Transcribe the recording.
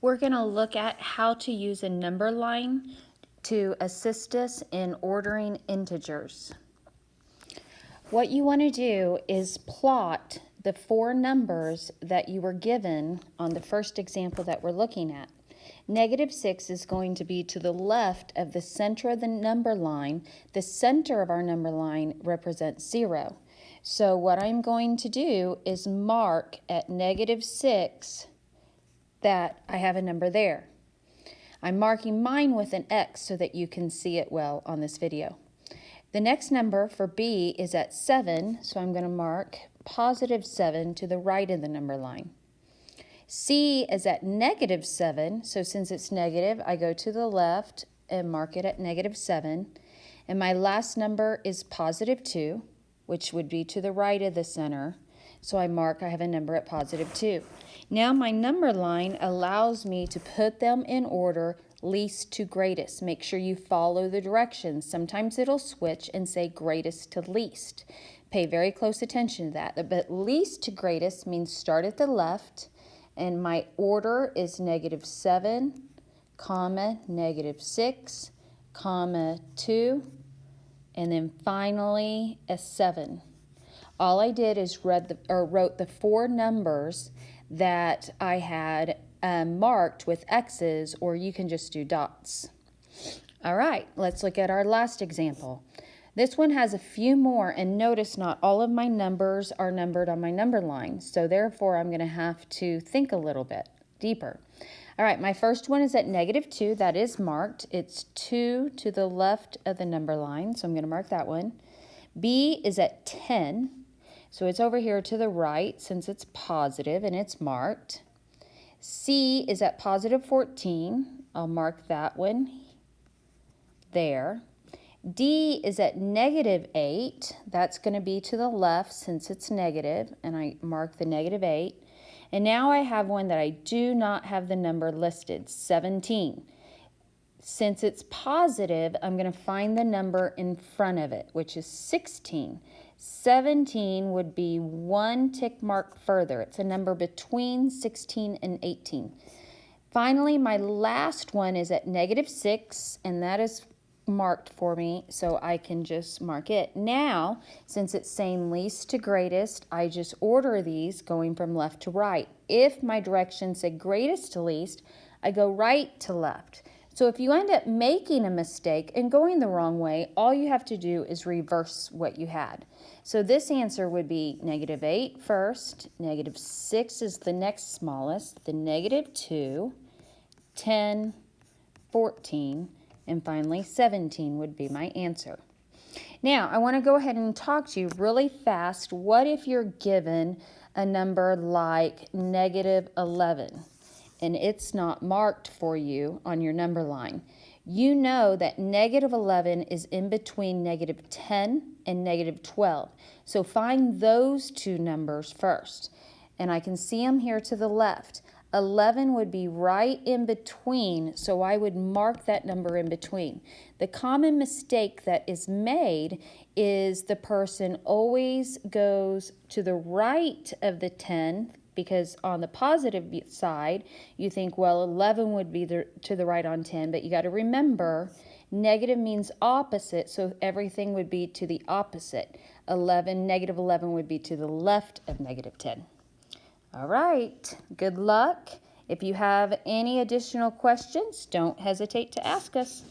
we're going to look at how to use a number line to assist us in ordering integers. What you want to do is plot the four numbers that you were given on the first example that we're looking at. -6 is going to be to the left of the center of the number line. The center of our number line represents 0. So what I'm going to do is mark at -6 that I have a number there. I'm marking mine with an X so that you can see it well on this video. The next number for B is at 7, so I'm going to mark +7 to the right of the number line. C is at -7, so since it's negative, I go to the left and mark it at -7. And my last number is +2, which would be to the right of the center. So I have a number at +2. Now my number line allows me to put them in order least to greatest. Make sure you follow the directions. Sometimes it'll switch and say greatest to least. Pay very close attention to that. But least to greatest means start at the left, and my order is -7, -6, 2, and then finally a 7. All I did is wrote the four numbers that I had marked with X's, or you can just do dots. All right, let's look at our last example. This one has a few more, and notice not all of my numbers are numbered on my number line, so therefore I'm going to have to think a little bit deeper. All right, my first one is at -2. That is marked. It's 2 to the left of the number line, so I'm going to mark that one. B is at 10. So it's over here to the right since it's positive and it's marked. C is at +14. I'll mark that one there. D is at -8. That's going to be to the left since it's negative, and I mark the -8. And now I have one that I do not have the number listed, 17. Since it's positive, I'm going to find the number in front of it, which is 16. 17 would be one tick mark further. It's a number between 16 and 18. Finally, my last one is at -6, and that is marked for me, so I can just mark it. Now, since it's saying least to greatest, I just order these going from left to right. If my directions say greatest to least, I go right to left. So if you end up making a mistake and going the wrong way, all you have to do is reverse what you had. So this answer would be -8 first, -6 is the next smallest, the -2, 10, 14, and finally 17 would be my answer. Now, I want to go ahead and talk to you really fast. What if you're given a number like -11? And it's not marked for you on your number line? You know that -11 is in between -10 and -12. So find those two numbers first. And I can see them here to the left. 11 would be right in between, so I would mark that number in between. The common mistake that is made is the person always goes to the right of the 10, because on the positive side, you think, well, 11 would be to the right on 10, but you got to remember, negative means opposite, so everything would be to the opposite. -11 would be to the left of -10. All right, good luck. If you have any additional questions, don't hesitate to ask us.